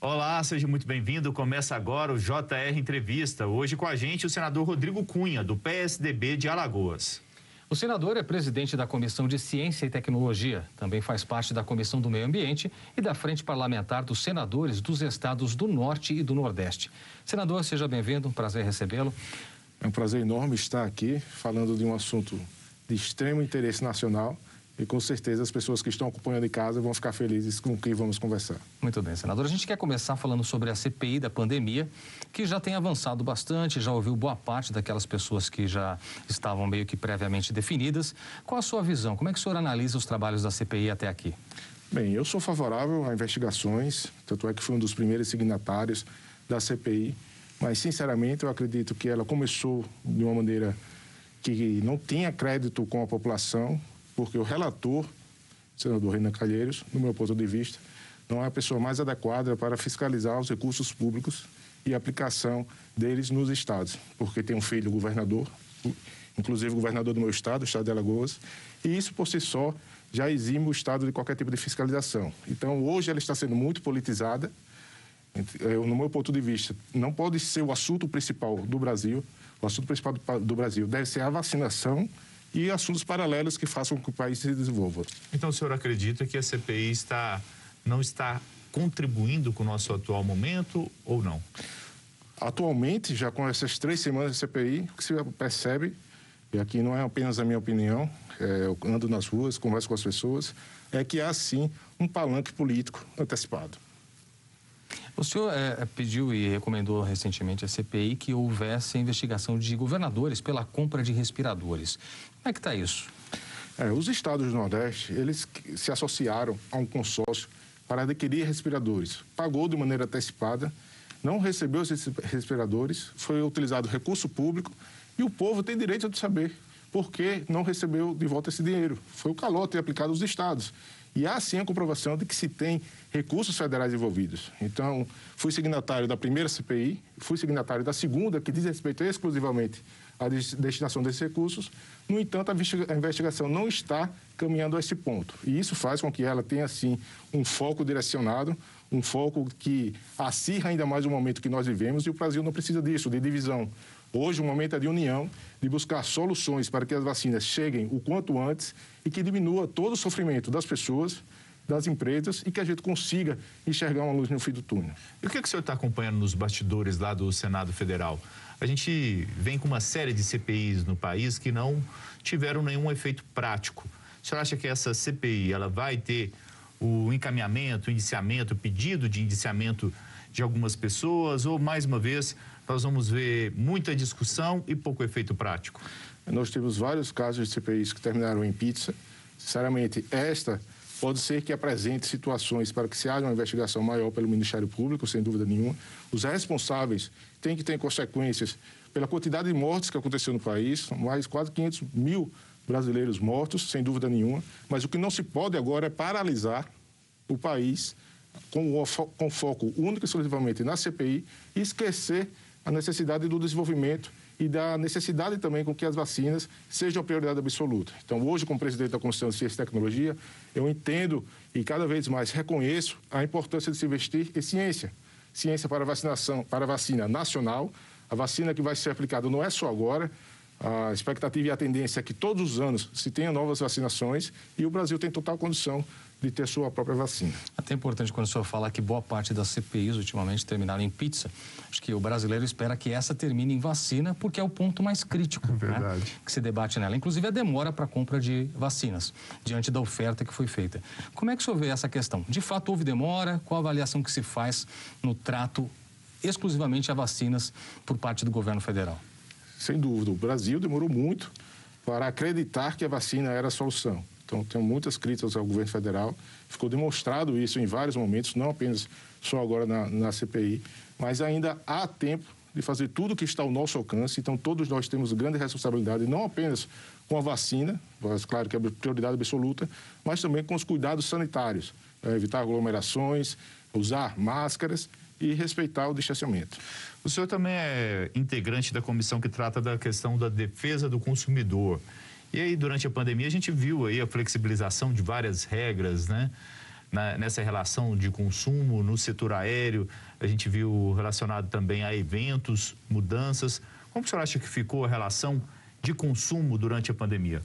Olá, seja muito bem-vindo. Começa agora o JR Entrevista. Hoje com a gente o senador Rodrigo Cunha, do PSDB de Alagoas. O senador é presidente da Comissão de Ciência e Tecnologia, também faz parte da Comissão do Meio Ambiente e da Frente Parlamentar dos Senadores dos Estados do Norte e do Nordeste. Senador, seja bem-vindo, um prazer recebê-lo. É um prazer enorme estar aqui falando de um assunto de extremo interesse nacional e com certeza as pessoas que estão acompanhando em casa vão ficar felizes com o que vamos conversar. Muito bem, senador. A gente quer começar falando sobre a CPI da pandemia, que já tem avançado bastante, já ouviu boa parte daquelas pessoas que já estavam meio que previamente definidas. Qual a sua visão? Como é que o senhor analisa os trabalhos da CPI até aqui? Bem, eu sou favorável a investigações, tanto é que fui um dos primeiros signatários da CPI, mas sinceramente eu acredito que ela começou de uma maneira que não tinha crédito com a população, porque o relator, o senador Renan Calheiros, no meu ponto de vista, não é a pessoa mais adequada para fiscalizar os recursos públicos e a aplicação deles nos estados, porque tem um filho governador, inclusive governador do meu estado, o estado de Alagoas, e isso por si só já exime o estado de qualquer tipo de fiscalização. Então, hoje ela está sendo muito politizada. No meu ponto de vista, não pode ser o assunto principal do Brasil. O assunto principal do Brasil deve ser a vacinação e assuntos paralelos que façam com que o país se desenvolva. Então, o senhor acredita que a CPI não está contribuindo com o nosso atual momento ou não? Atualmente, já com essas 3 semanas de CPI, o que se percebe, e aqui não é apenas a minha opinião, eu ando nas ruas, converso com as pessoas, é que há sim um palanque político antecipado. O senhor pediu e recomendou recentemente à CPI que houvesse investigação de governadores pela compra de respiradores. Como é que está isso? Os estados do Nordeste, eles se associaram a um consórcio para adquirir respiradores. Pagou de maneira antecipada, não recebeu esses respiradores, foi utilizado recurso público e o povo tem direito de saber por que não recebeu de volta esse dinheiro. Foi o calote aplicado aos estados. E há sim a comprovação de que se tem recursos federais envolvidos. Então, fui signatário da primeira CPI, fui signatário da segunda, que diz respeito exclusivamente à destinação desses recursos. No entanto, a investigação não está caminhando a esse ponto. E isso faz com que ela tenha, sim, um foco direcionado, um foco que acirra ainda mais o momento que nós vivemos, e o Brasil não precisa disso, de divisão. Hoje o momento é de união, de buscar soluções para que as vacinas cheguem o quanto antes e que diminua todo o sofrimento das pessoas, das empresas e que a gente consiga enxergar uma luz no fim do túnel. E o que o senhor está acompanhando nos bastidores lá do Senado Federal? A gente vem com uma série de CPIs no país que não tiveram nenhum efeito prático. O senhor acha que essa CPI ela vai ter o encaminhamento, o indiciamento, o pedido de indiciamento de algumas pessoas, ou, mais uma vez, nós vamos ver muita discussão e pouco efeito prático? Nós temos vários casos de CPIs que terminaram em pizza. Sinceramente, esta pode ser que apresente situações para que se haja uma investigação maior pelo Ministério Público, sem dúvida nenhuma. Os responsáveis têm que ter consequências pela quantidade de mortes que aconteceu no país, mais quase 500 mil brasileiros mortos, sem dúvida nenhuma. Mas o que não se pode agora é paralisar o país com foco único e exclusivamente na CPI e esquecer a necessidade do desenvolvimento e da necessidade também com que as vacinas sejam a prioridade absoluta. Então, hoje, como presidente da Comissão de Ciência e Tecnologia, eu entendo e cada vez mais reconheço a importância de se investir em ciência. Ciência para vacinação, para a vacina nacional. A vacina que vai ser aplicada não é só agora. A expectativa e a tendência é que todos os anos se tenha novas vacinações e o Brasil tem total condição de ter sua própria vacina. Até importante quando o senhor fala que boa parte das CPIs ultimamente terminaram em pizza. Acho que o brasileiro espera que essa termine em vacina, porque é o ponto mais crítico, verdade, né, que se debate nela. Inclusive a demora para a compra de vacinas, diante da oferta que foi feita. Como é que o senhor vê essa questão? De fato houve demora? Qual a avaliação que se faz no trato exclusivamente a vacinas por parte do governo federal? Sem dúvida, o Brasil demorou muito para acreditar que a vacina era a solução. Então, tenho muitas críticas ao governo federal. Ficou demonstrado isso em vários momentos, não apenas só agora na CPI, mas ainda há tempo de fazer tudo o que está ao nosso alcance. Então, todos nós temos grande responsabilidade, não apenas com a vacina, mas claro que é a prioridade absoluta, mas também com os cuidados sanitários, evitar aglomerações, usar máscaras e respeitar o distanciamento. O senhor também é integrante da comissão que trata da questão da defesa do consumidor. E aí, durante a pandemia, a gente viu aí a flexibilização de várias regras, né? nessa relação de consumo no setor aéreo? A gente viu relacionado também a eventos, mudanças. Como o senhor acha que ficou a relação de consumo durante a pandemia?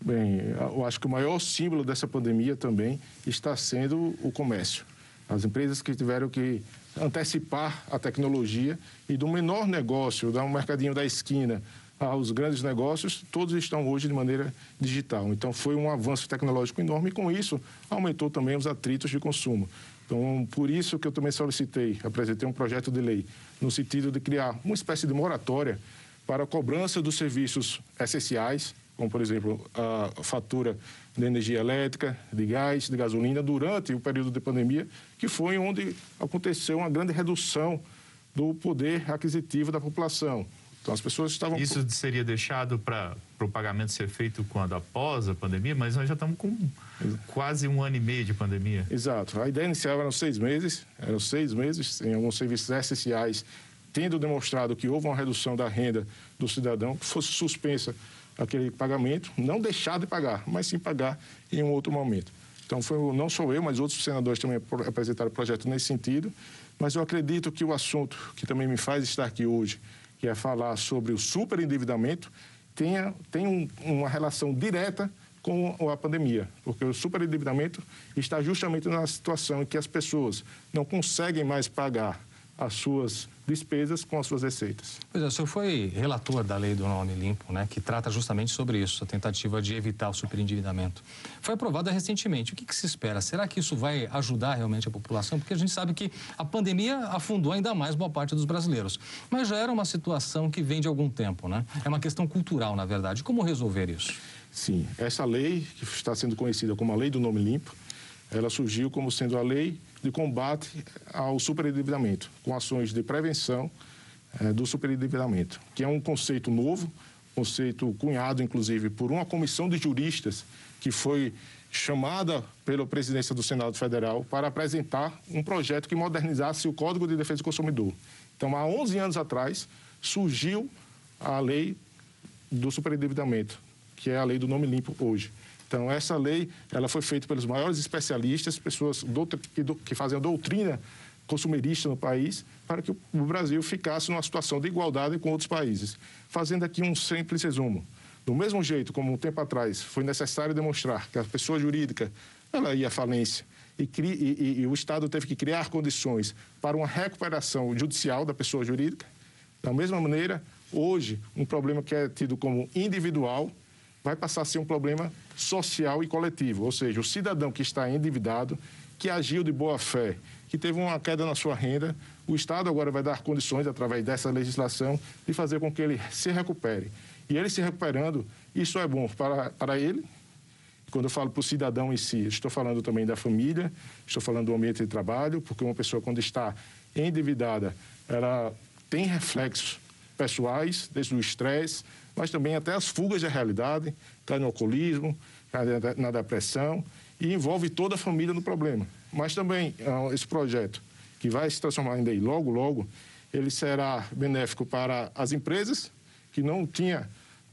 Bem, eu acho que o maior símbolo dessa pandemia também está sendo o comércio. As empresas que tiveram que antecipar a tecnologia e do menor negócio, do mercadinho da esquina aos grandes negócios, todos estão hoje de maneira digital. Então, foi um avanço tecnológico enorme e, com isso, aumentou também os atritos de consumo. Então, por isso que eu também apresentei um projeto de lei no sentido de criar uma espécie de moratória para a cobrança dos serviços essenciais, como, por exemplo, a fatura de energia elétrica, de gás, de gasolina, durante o período de pandemia, que foi onde aconteceu uma grande redução do poder aquisitivo da população. Então, as pessoas estavam... Isso seria deixado para o pagamento ser feito quando? Após a pandemia? Mas nós já estamos com quase 1 ano e meio de pandemia. Exato. A ideia inicial eram 6 meses, em alguns serviços essenciais, tendo demonstrado que houve uma redução da renda do cidadão, que fosse suspensa aquele pagamento, não deixar de pagar, mas sim pagar em um outro momento. Então, não sou eu, mas outros senadores também apresentaram projeto nesse sentido, mas eu acredito que o assunto que também me faz estar aqui hoje, que é falar sobre o superendividamento, tem uma relação direta com a pandemia, porque o superendividamento está justamente na situação em que as pessoas não conseguem mais pagar as suas despesas com as suas receitas. Pois é, o senhor foi relator da lei do nome limpo, né, que trata justamente sobre isso, a tentativa de evitar o superendividamento. Foi aprovada recentemente. O que se espera? Será que isso vai ajudar realmente a população? Porque a gente sabe que a pandemia afundou ainda mais boa parte dos brasileiros. Mas já era uma situação que vem de algum tempo, né? É uma questão cultural, na verdade. Como resolver isso? Sim, essa lei, que está sendo conhecida como a lei do nome limpo, ela surgiu como sendo a lei de combate ao superendividamento, com ações de prevenção do superendividamento, que é um conceito novo, conceito cunhado, inclusive, por uma comissão de juristas que foi chamada pela presidência do Senado Federal para apresentar um projeto que modernizasse o Código de Defesa do Consumidor. Então, há 11 anos atrás, surgiu a lei do superendividamento, que é a lei do nome limpo hoje. Então, essa lei, ela foi feita pelos maiores especialistas, pessoas que fazem a doutrina consumerista no país, para que o Brasil ficasse numa situação de igualdade com outros países. Fazendo aqui um simples resumo. Do mesmo jeito como um tempo atrás foi necessário demonstrar que a pessoa jurídica ela ia à falência e o Estado teve que criar condições para uma recuperação judicial da pessoa jurídica, da mesma maneira, hoje, um problema que é tido como individual vai passar a ser um problema social e coletivo, ou seja, o cidadão que está endividado, que agiu de boa fé, que teve uma queda na sua renda, o Estado agora vai dar condições, através dessa legislação, de fazer com que ele se recupere. E ele se recuperando, isso é bom para ele. Quando eu falo para o cidadão em si, estou falando também da família, estou falando do ambiente de trabalho, porque uma pessoa, quando está endividada, ela tem reflexos pessoais, desde o estresse, mas também até as fugas da realidade, cai no alcoolismo, na depressão, e envolve toda a família no problema. Mas também esse projeto, que vai se transformar em lei logo, logo, ele será benéfico para as empresas, que não tinham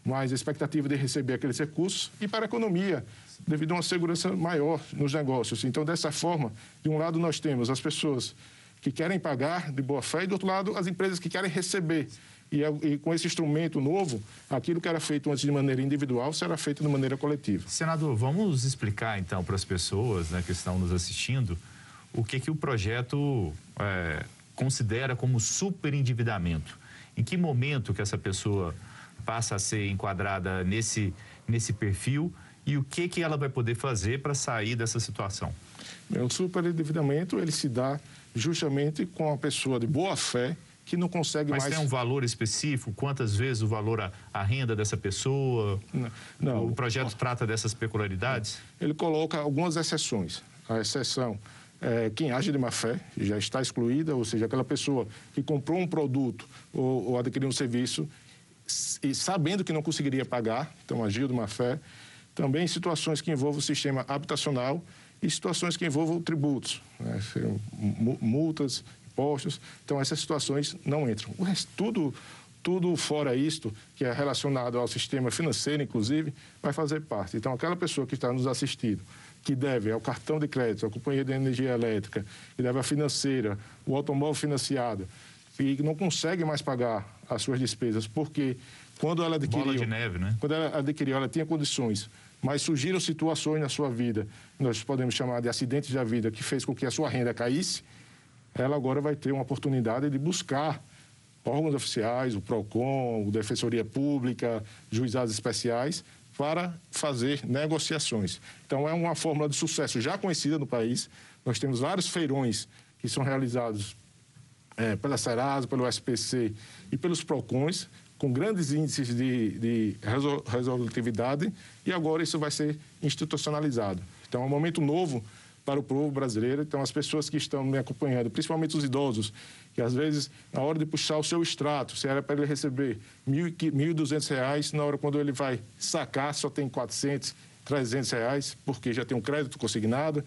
mais expectativa de receber aqueles recursos, e para a economia, devido a uma segurança maior nos negócios. Então, dessa forma, de um lado nós temos as pessoas que querem pagar de boa fé, e do outro lado as empresas que querem receber. E com esse instrumento novo, aquilo que era feito antes de maneira individual será feito de maneira coletiva. Senador, vamos explicar então para as pessoas, né, que estão nos assistindo o que o projeto considera como superendividamento. Em que momento que essa pessoa passa a ser enquadrada nesse perfil e o que ela vai poder fazer para sair dessa situação? O superendividamento, ele se dá justamente com a pessoa de boa fé que não consegue mais... Mas tem um valor específico? Quantas vezes o valor à renda dessa pessoa? Não. O projeto trata dessas peculiaridades? Ele coloca algumas exceções. A exceção é quem age de má fé, já está excluída, ou seja, aquela pessoa que comprou um produto ou adquiriu um serviço e sabendo que não conseguiria pagar, então agiu de má fé. Também situações que envolvem o sistema habitacional e situações que envolvam tributos, né? Multas, impostos. Então, essas situações não entram. O resto, tudo fora isto, que é relacionado ao sistema financeiro, inclusive, vai fazer parte. Então, aquela pessoa que está nos assistindo, que deve ao cartão de crédito, à companhia de energia elétrica, que deve à financeira, o automóvel financiado, e não consegue mais pagar as suas despesas, porque quando ela adquiriu... Bola de neve, né? Quando ela adquiriu, ela tinha condições, mas surgiram situações na sua vida, nós podemos chamar de acidentes da vida, que fez com que a sua renda caísse, ela agora vai ter uma oportunidade de buscar órgãos oficiais, o PROCON, o Defensoria Pública, juizados especiais, para fazer negociações. Então, é uma fórmula de sucesso já conhecida no país. Nós temos vários feirões que são realizados pela Serasa, pelo SPC e pelos PROCONs, com grandes índices de resolutividade, e agora isso vai ser institucionalizado. Então, é um momento novo para o povo brasileiro. Então, as pessoas que estão me acompanhando, principalmente os idosos, que às vezes, na hora de puxar o seu extrato, se era para ele receber R$ 1.200, na hora quando ele vai sacar, só tem R$ 400, R$ 300, porque já tem um crédito consignado,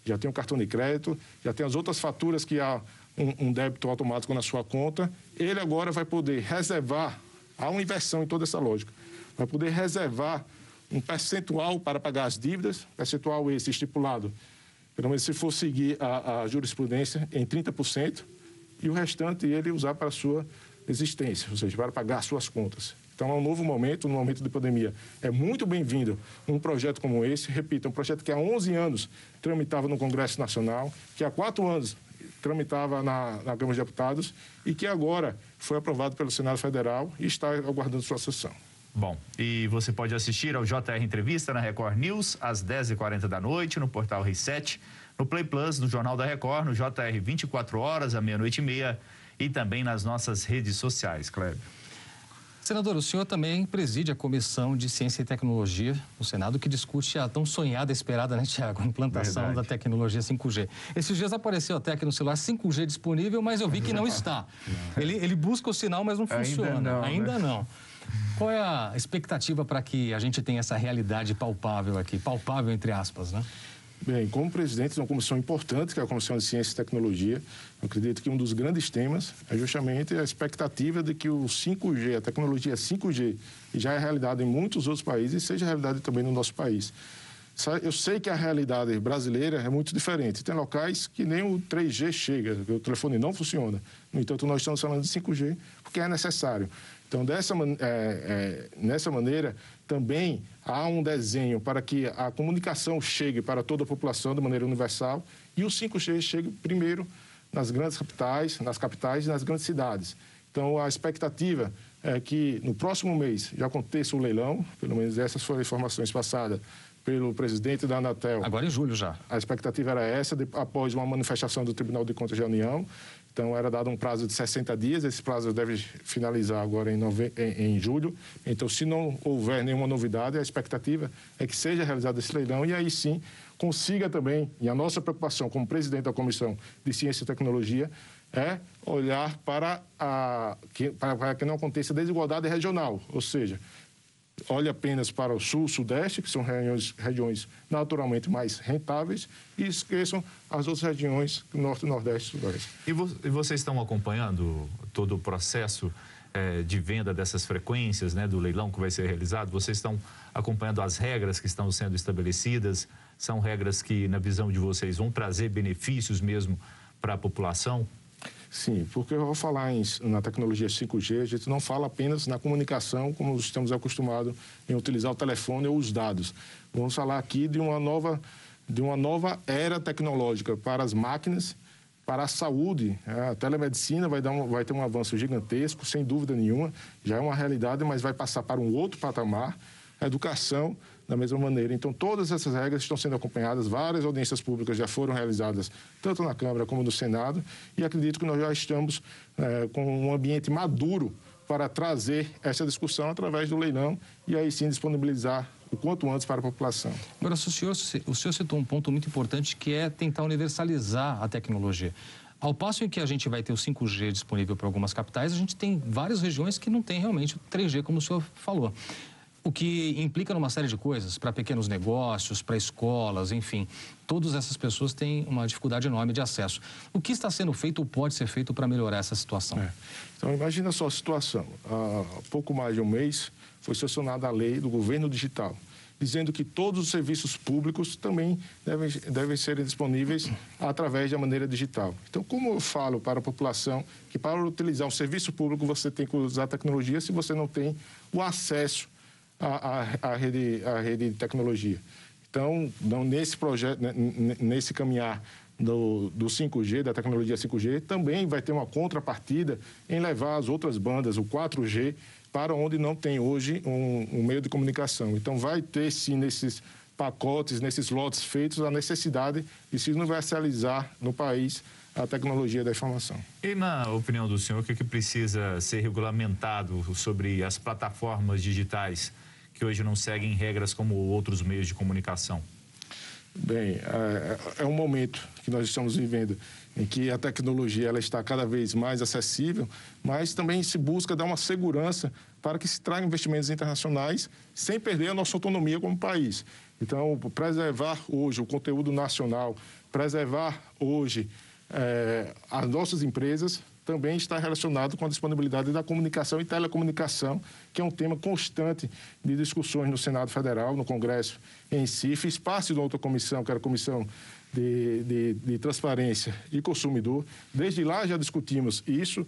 já tem um cartão de crédito, já tem as outras faturas que há um débito automático na sua conta. Ele agora vai poder reservar, há uma inversão em toda essa lógica, vai poder reservar um percentual para pagar as dívidas, percentual esse estipulado, pelo menos se for seguir a jurisprudência, em 30%, e o restante ele usar para a sua existência, ou seja, para pagar as suas contas. Então, é um novo momento, no momento de pandemia. É muito bem-vindo um projeto como esse. Repito, um projeto que há 11 anos tramitava no Congresso Nacional, que há 4 anos tramitava na Câmara de Deputados e que agora foi aprovado pelo Senado Federal e está aguardando sua sessão. Bom, e você pode assistir ao JR Entrevista na Record News às 10h40 da noite, no portal RI7, no Play Plus, no Jornal da Record, no JR 24 horas, à 00h30 e também nas nossas redes sociais, Cléber. Senador, o senhor também preside a Comissão de Ciência e Tecnologia no Senado, que discute a tão sonhada e esperada, né, Tiago, a implantação da tecnologia 5G. Esses dias apareceu até aqui no celular 5G disponível, mas eu vi que não está. Ele busca o sinal, mas não funciona. Ainda não. Qual é a expectativa para que a gente tenha essa realidade palpável aqui? Palpável, entre aspas, né? Bem, como presidente de uma comissão importante, que é a Comissão de Ciência e Tecnologia, eu acredito que um dos grandes temas é justamente a expectativa de que o 5G, a tecnologia 5G, que já é realidade em muitos outros países, seja realidade também no nosso país. Eu sei que a realidade brasileira é muito diferente. Tem locais que nem o 3G chega, o telefone não funciona. No entanto, nós estamos falando de 5G porque é necessário. Então, nessa maneira, também há um desenho para que a comunicação chegue para toda a população de maneira universal e o 5G chegue primeiro nas grandes capitais, e nas grandes cidades. Então, a expectativa é que no próximo mês já aconteça o leilão, pelo menos essas foram informações passadas pelo presidente da Anatel. Agora em julho já. A expectativa era essa, após uma manifestação do Tribunal de Contas da União. Então, era dado um prazo de 60 dias, esse prazo deve finalizar agora em julho. Então, se não houver nenhuma novidade, a expectativa é que seja realizado esse leilão e aí sim consiga também, e a nossa preocupação como presidente da Comissão de Ciência e Tecnologia, é olhar para que não aconteça desigualdade regional, ou seja, olhe apenas para o sul, sudeste, que são regiões naturalmente mais rentáveis, e esqueçam as outras regiões, norte, nordeste e sudeste. E vocês estão acompanhando todo o processo de venda dessas frequências, né, do leilão que vai ser realizado? Vocês estão acompanhando as regras que estão sendo estabelecidas? São regras que, na visão de vocês, vão trazer benefícios mesmo para a população? Sim, porque eu vou falar na tecnologia 5G, a gente não fala apenas na comunicação, como estamos acostumados em utilizar o telefone ou os dados. Vamos falar aqui de uma nova era tecnológica para as máquinas, para a saúde. A telemedicina vai ter um avanço gigantesco, sem dúvida nenhuma, já é uma realidade, mas vai passar para um outro patamar. A educação, da mesma maneira. Então, todas essas regras estão sendo acompanhadas, várias audiências públicas já foram realizadas, tanto na Câmara como no Senado, e acredito que nós já estamos com um ambiente maduro para trazer essa discussão através do leilão e aí sim disponibilizar o quanto antes para a população. Agora, o senhor citou um ponto muito importante, que é tentar universalizar a tecnologia. Ao passo em que a gente vai ter o 5G disponível para algumas capitais, a gente tem várias regiões que não tem realmente o 3G, como o senhor falou. O que implica numa série de coisas, para pequenos negócios, para escolas, enfim. Todas essas pessoas têm uma dificuldade enorme de acesso. O que está sendo feito ou pode ser feito para melhorar essa situação? Então, imagina só a situação. Há pouco mais de um mês foi sancionada a lei do governo digital, dizendo que todos os serviços públicos também devem ser disponíveis através da maneira digital. Então, como eu falo para a população que para utilizar um serviço público você tem que usar tecnologia se você não tem o acesso à rede de tecnologia. Então, nesse projeto, nesse caminhar do 5G, da tecnologia 5G, também vai ter uma contrapartida em levar as outras bandas, o 4G, para onde não tem hoje um meio de comunicação. Então, vai ter, sim, nesses pacotes, nesses lotes feitos, a necessidade de se universalizar no país a tecnologia da informação. E, na opinião do senhor, o que precisa ser regulamentado sobre as plataformas digitais que hoje não seguem regras como outros meios de comunicação? Bem, é um momento que nós estamos vivendo em que a tecnologia ela está cada vez mais acessível, mas também se busca dar uma segurança para que se tragam investimentos internacionais sem perder a nossa autonomia como país. Então, preservar hoje o conteúdo nacional, preservar hoje as nossas empresas também está relacionado com a disponibilidade da comunicação e telecomunicação, que é um tema constante de discussões no Senado Federal, no Congresso em si. Fiz parte de uma outra comissão, que era a Comissão de Transparência e Consumidor. Desde lá já discutimos isso,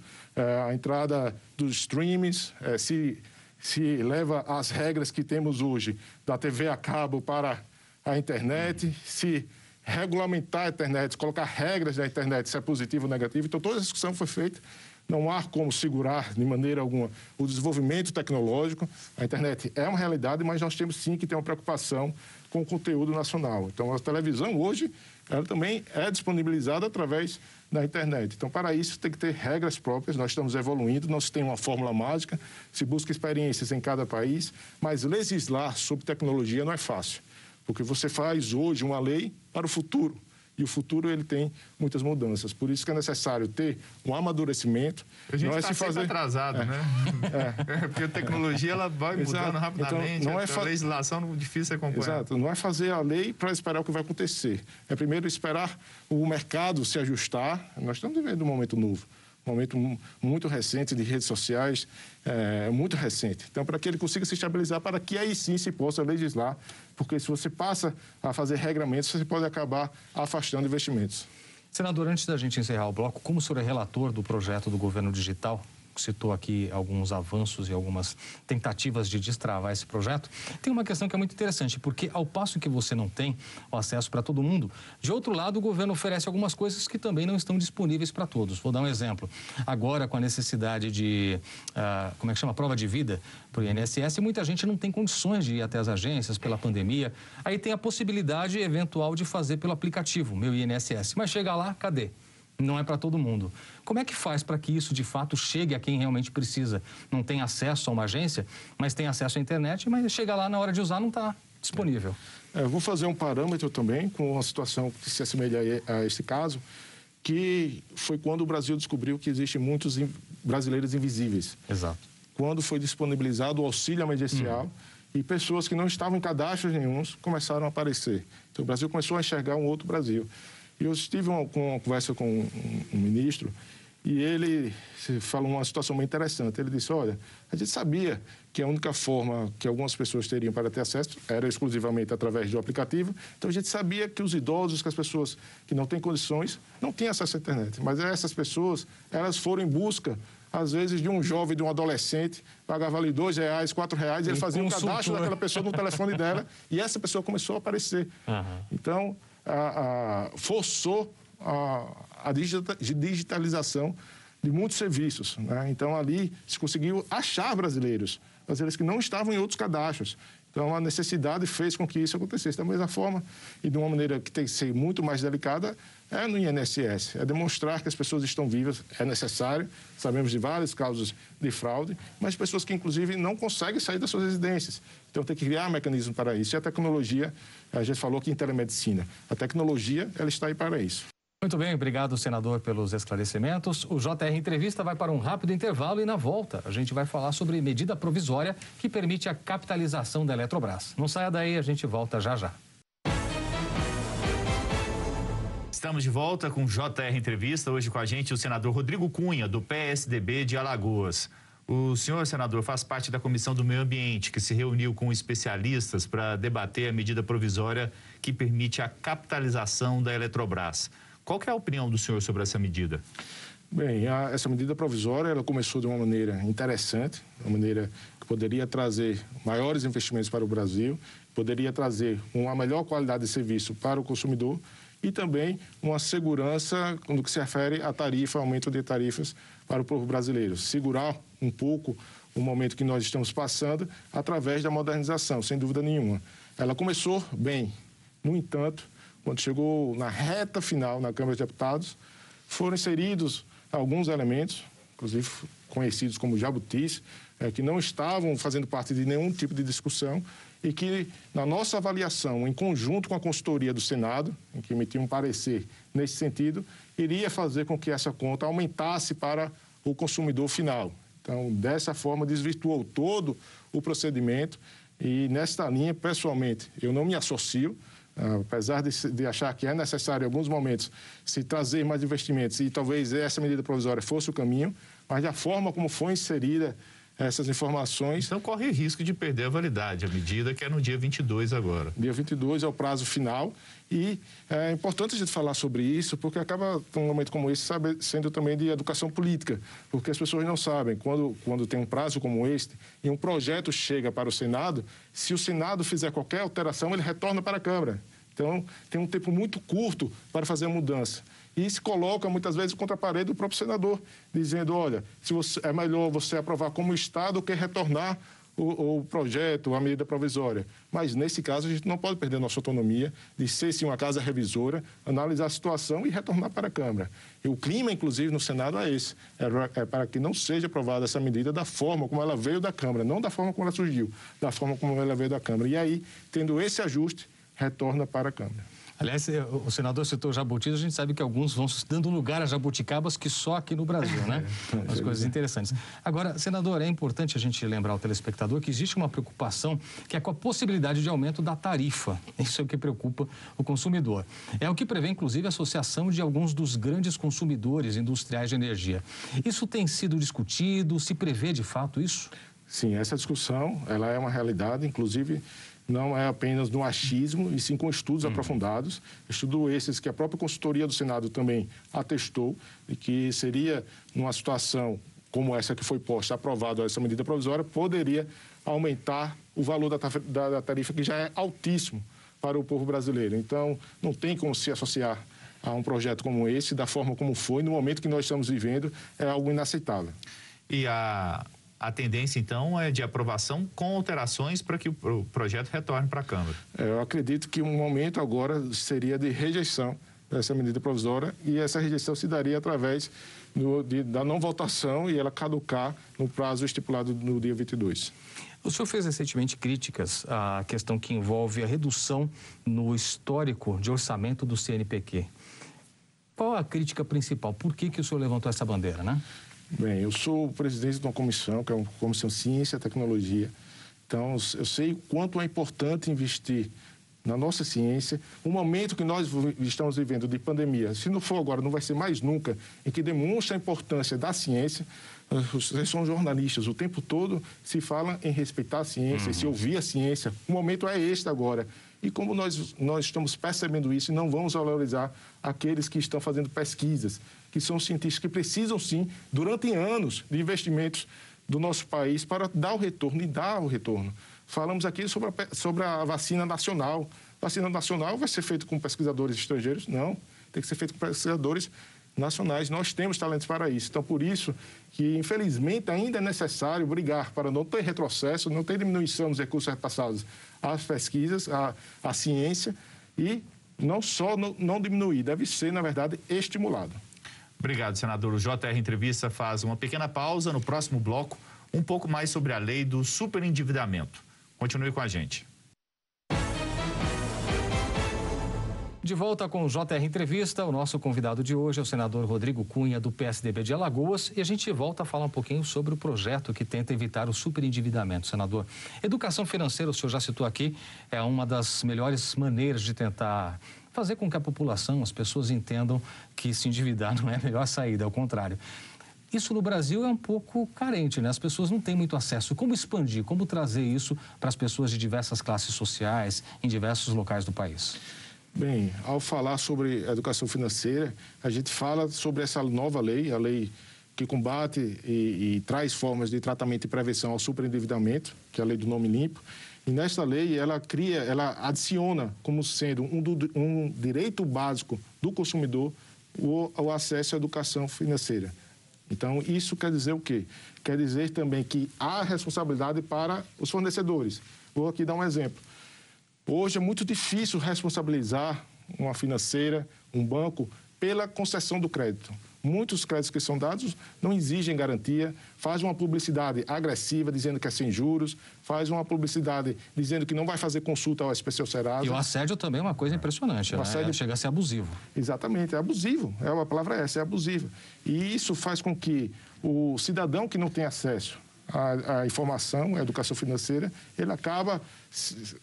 a entrada dos streamings, se leva as regras que temos hoje da TV a cabo para a internet, se regulamentar a internet, colocar regras da internet, se é positivo ou negativo. Então, toda a discussão foi feita. Não há como segurar, de maneira alguma, o desenvolvimento tecnológico. A internet é uma realidade, mas nós temos, sim, que ter uma preocupação com o conteúdo nacional. Então, a televisão, hoje, ela também é disponibilizada através da internet. Então, para isso, tem que ter regras próprias. Nós estamos evoluindo, não se tem uma fórmula mágica, se busca experiências em cada país, mas legislar sobre tecnologia não é fácil. Porque você faz hoje uma lei para o futuro. E o futuro, ele tem muitas mudanças. Por isso que é necessário ter um amadurecimento. A gente está sempre atrasado, né? Porque a tecnologia ela vai mudando rapidamente. Então, a legislação difícil acompanhar. Exato. Não é fazer a lei para esperar o que vai acontecer. É primeiro esperar o mercado se ajustar. Nós estamos vivendo um momento novo. Um momento muito recente de redes sociais, muito recente. Então, para que ele consiga se estabilizar, para que aí sim se possa legislar, porque se você passa a fazer regramentos, você pode acabar afastando investimentos. Senador, antes da gente encerrar o bloco, como o senhor é relator do projeto do governo digital, citou aqui alguns avanços e algumas tentativas de destravar esse projeto, tem uma questão que é muito interessante, porque ao passo que você não tem o acesso para todo mundo, de outro lado o governo oferece algumas coisas que também não estão disponíveis para todos. Vou dar um exemplo. Agora, com a necessidade de, prova de vida para o INSS, muita gente não tem condições de ir até as agências pela pandemia. Aí tem a possibilidade eventual de fazer pelo aplicativo, Meu INSS. Mas chega lá, cadê? Não é para todo mundo. Como é que faz para que isso, de fato, chegue a quem realmente precisa? Não tem acesso a uma agência, mas tem acesso à internet, mas chega lá na hora de usar, não está disponível. Eu vou fazer um parâmetro também com uma situação que se assemelha a esse caso, que foi quando o Brasil descobriu que existem muitos brasileiros invisíveis. Exato. Quando foi disponibilizado o auxílio emergencial e pessoas que não estavam em cadastros nenhuns começaram a aparecer. Então, o Brasil começou a enxergar um outro Brasil. E eu estive com uma conversa com um ministro e ele falou uma situação muito interessante. Ele disse, olha, a gente sabia que a única forma que algumas pessoas teriam para ter acesso era exclusivamente através do aplicativo. Então, a gente sabia que os idosos, que as pessoas que não têm condições, não tinham acesso à internet. Mas essas pessoas, elas foram em busca, às vezes, de um jovem, de um adolescente, pagava ali R$2, R$4, e ele fazia um cadastro daquela pessoa no telefone dela e essa pessoa começou a aparecer. Então, forçou a digitalização de muitos serviços, né? Então, ali se conseguiu achar brasileiros que não estavam em outros cadastros. Então, a necessidade fez com que isso acontecesse. Da mesma forma, e de uma maneira que tem que ser muito mais delicada, é no INSS. É demonstrar que as pessoas estão vivas, é necessário. Sabemos de vários casos de fraude, mas pessoas que, inclusive, não conseguem sair das suas residências. Então, tem que criar um mecanismo para isso. E a tecnologia, a gente falou que em telemedicina, a tecnologia, ela está aí para isso. Muito bem, obrigado, senador, pelos esclarecimentos. O JR Entrevista vai para um rápido intervalo e, na volta, a gente vai falar sobre medida provisória que permite a capitalização da Eletrobras. Não saia daí, a gente volta já já. Estamos de volta com o JR Entrevista. Hoje com a gente o senador Rodrigo Cunha, do PSDB de Alagoas. O senhor, senador, faz parte da Comissão do Meio Ambiente, que se reuniu com especialistas para debater a medida provisória que permite a capitalização da Eletrobras. Qual que é a opinião do senhor sobre essa medida? Bem, essa medida provisória ela começou de uma maneira interessante, uma maneira que poderia trazer maiores investimentos para o Brasil, poderia trazer uma melhor qualidade de serviço para o consumidor e também uma segurança no que se refere à tarifa, aumento de tarifas para o povo brasileiro. Segurar um pouco o momento que nós estamos passando através da modernização, sem dúvida nenhuma. Ela começou bem, no entanto, quando chegou na reta final na Câmara dos Deputados, foram inseridos alguns elementos, inclusive conhecidos como jabutis, que não estavam fazendo parte de nenhum tipo de discussão e que, na nossa avaliação, em conjunto com a consultoria do Senado, em que emitiu um parecer nesse sentido, iria fazer com que essa conta aumentasse para o consumidor final. Então, dessa forma, desvirtuou todo o procedimento e, nesta linha, pessoalmente, eu não me associo, apesar de achar que é necessário, em alguns momentos, se trazer mais investimentos e talvez essa medida provisória fosse o caminho, mas da forma como foi inserida essas informações... Então, corre risco de perder a validade, a medida que é no dia 22 agora. Dia 22 é o prazo final e é importante a gente falar sobre isso, porque acaba, num momento como esse, sendo também de educação política, porque as pessoas não sabem, quando tem um prazo como este e um projeto chega para o Senado, se o Senado fizer qualquer alteração, ele retorna para a Câmara. Então, tem um tempo muito curto para fazer a mudança. E se coloca, muitas vezes, contra a parede do próprio senador, dizendo, olha, é melhor você aprovar como Estado do que retornar o projeto, a medida provisória. Mas, nesse caso, a gente não pode perder nossa autonomia de ser, sim, uma casa revisora, analisar a situação e retornar para a Câmara. E o clima, inclusive, no Senado é esse. É para que não seja aprovada essa medida da forma como ela veio da Câmara, não da forma como ela surgiu, da forma como ela veio da Câmara. E aí, tendo esse ajuste, retorna para a Câmara. Aliás, o senador citou jabutis, a gente sabe que alguns vão dando lugar a jabuticabas que só aqui no Brasil, né? Umas coisas interessantes. Agora, senador, é importante a gente lembrar ao telespectador que existe uma preocupação que é com a possibilidade de aumento da tarifa. Isso é o que preocupa o consumidor. É o que prevê, inclusive, a associação de alguns dos grandes consumidores industriais de energia. Isso tem sido discutido? Se prevê de fato isso? Sim, essa discussão ela é uma realidade, inclusive... Não é apenas no achismo, e sim com estudos aprofundados. Estudos esses que a própria consultoria do Senado também atestou, e que seria, numa situação como essa que foi posta, aprovada essa medida provisória, poderia aumentar o valor da tarifa, que já é altíssimo para o povo brasileiro. Então, não tem como se associar a um projeto como esse, da forma como foi, no momento que nós estamos vivendo, é algo inaceitável. E a tendência, então, é de aprovação com alterações para que o projeto retorne para a Câmara. Eu acredito que um momento agora seria de rejeição dessa medida provisória e essa rejeição se daria através da não votação e ela caducar no prazo estipulado no dia 22. O senhor fez recentemente críticas à questão que envolve a redução no histórico de orçamento do CNPq. Qual a crítica principal? Por que o senhor levantou essa bandeira, né? Bem, eu sou o presidente de uma comissão, que é uma comissão Ciência e Tecnologia. Então, eu sei o quanto é importante investir na nossa ciência. O momento que nós estamos vivendo de pandemia, se não for agora, não vai ser mais nunca, em que demonstra a importância da ciência. Vocês são jornalistas, o tempo todo se fala em respeitar a ciência, se ouvir a ciência. O momento é este agora. E como nós estamos percebendo isso e não vamos valorizar aqueles que estão fazendo pesquisas, que são cientistas que precisam, sim, durante anos, de do nosso país para dar o retorno e dar o retorno. Falamos aqui sobre a vacina nacional. A vacina nacional vai ser feita com pesquisadores estrangeiros? Não, tem que ser feita com pesquisadores nacionais. Nós temos talentos para isso. Então, por isso que, infelizmente, ainda é necessário brigar para não ter retrocesso, não ter diminuição dos recursos repassados às pesquisas, à ciência e não só não diminuir, deve ser, na verdade, estimulado. Obrigado, senador. O JR Entrevista faz uma pequena pausa. No próximo bloco, um pouco mais sobre a lei do superendividamento. Continue com a gente. De volta com o JR Entrevista, o nosso convidado de hoje é o senador Rodrigo Cunha, do PSDB de Alagoas, e a gente volta a falar um pouquinho sobre o projeto que tenta evitar o superendividamento, senador. Educação financeira, o senhor já citou aqui, é uma das melhores maneiras de tentar fazer com que a população, as pessoas entendam que se endividar não é a melhor saída, ao contrário. Isso no Brasil é um pouco carente, né? As pessoas não têm muito acesso. Como expandir, como trazer isso para as pessoas de diversas classes sociais, em diversos locais do país? Bem, ao falar sobre educação financeira, a gente fala sobre essa nova lei, a lei que combate e traz formas de tratamento e prevenção ao superendividamento, que é a lei do nome limpo. E nesta lei, ela adiciona como sendo um direito básico do consumidor o acesso à educação financeira. Então, isso quer dizer o quê? Quer dizer também que há responsabilidade para os fornecedores. Vou aqui dar um exemplo. Hoje é muito difícil responsabilizar uma financeira, um banco, pela concessão do crédito. Muitos créditos que são dados não exigem garantia, faz uma publicidade agressiva dizendo que é sem juros, faz uma publicidade dizendo que não vai fazer consulta ao SPC ou Serasa. E o assédio também é uma coisa impressionante, né? Assédio chega a ser abusivo. Exatamente, é abusivo, a palavra é essa, é abusivo. E isso faz com que o cidadão que não tem acesso à informação, à educação financeira, ele acaba,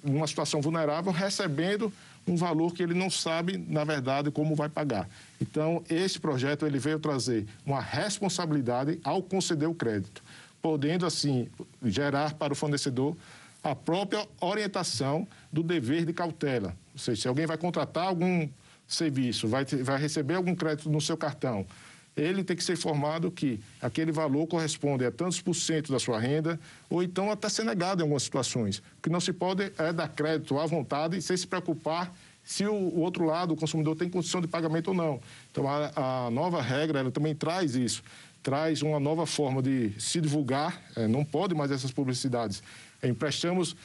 numa situação vulnerável, recebendo um valor que ele não sabe, na verdade, como vai pagar. Então, esse projeto ele veio trazer uma responsabilidade ao conceder o crédito, podendo, assim, gerar para o fornecedor a própria orientação do dever de cautela. Ou seja, se alguém vai contratar algum serviço, vai receber algum crédito no seu cartão, ele tem que ser informado que aquele valor corresponde a tantos por cento da sua renda, ou então até ser negado em algumas situações. O que não se pode é dar crédito à vontade sem se preocupar se o outro lado, o consumidor, tem condição de pagamento ou não. Então, a nova regra, ela também traz isso, traz uma nova forma de se divulgar, não pode mais essas publicidades. Emprestamos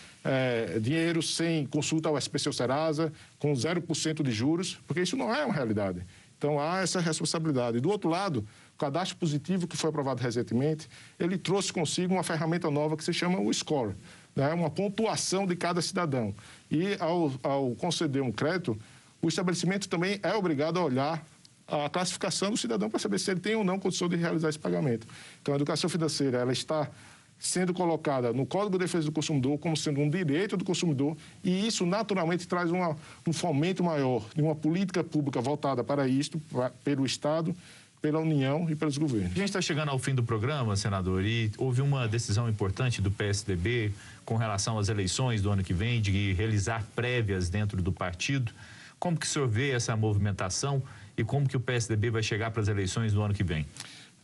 dinheiro sem consulta ao SPC ou Serasa, com 0% de juros, porque isso não é uma realidade. Então, há essa responsabilidade. Do outro lado, o cadastro positivo, que foi aprovado recentemente, ele trouxe consigo uma ferramenta nova que se chama o Score, né? Uma pontuação de cada cidadão. E, ao conceder um crédito, o estabelecimento também é obrigado a olhar a classificação do cidadão para saber se ele tem ou não condição de realizar esse pagamento. Então, a educação financeira, ela está sendo colocada no Código de Defesa do Consumidor como sendo um direito do consumidor, e isso naturalmente traz um fomento maior de uma política pública voltada para isto, pelo Estado, pela União e pelos governos. A gente está chegando ao fim do programa, senador, e houve uma decisão importante do PSDB com relação às eleições do ano que vem, de realizar prévias dentro do partido. Como que o senhor vê essa movimentação e como que o PSDB vai chegar para as eleições do ano que vem?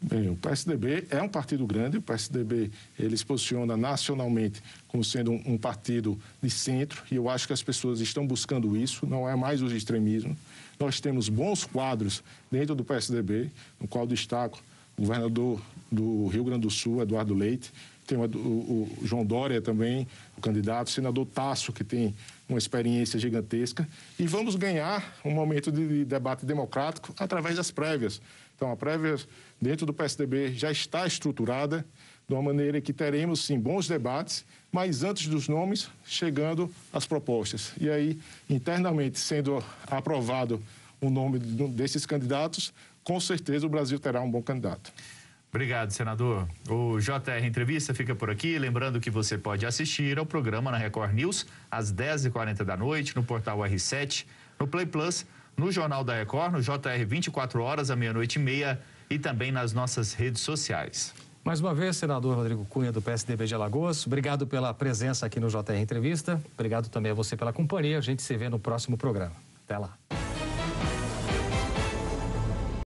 Bem, o PSDB é um partido grande, o PSDB ele se posiciona nacionalmente como sendo um partido de centro, e eu acho que as pessoas estão buscando isso, não é mais os extremismos. Nós temos bons quadros dentro do PSDB, no qual destaco o governador do Rio Grande do Sul, Eduardo Leite, tem o João Dória também, o candidato, o senador Tasso, que tem uma experiência gigantesca, e vamos ganhar um momento de debate democrático através das prévias. Então, a prévia dentro do PSDB já está estruturada de uma maneira que teremos, sim, bons debates, mas antes dos nomes, chegando às propostas. E aí, internamente, sendo aprovado o nome desses candidatos, com certeza o Brasil terá um bom candidato. Obrigado, senador. O JR Entrevista fica por aqui. Lembrando que você pode assistir ao programa na Record News às 10h40 da noite, no portal R7, no Play Plus, no Jornal da Record, no JR 24 horas, à meia-noite e meia, e também nas nossas redes sociais. Mais uma vez, senador Rodrigo Cunha, do PSDB de Alagoas, obrigado pela presença aqui no JR Entrevista. Obrigado também a você pela companhia. A gente se vê no próximo programa. Até lá.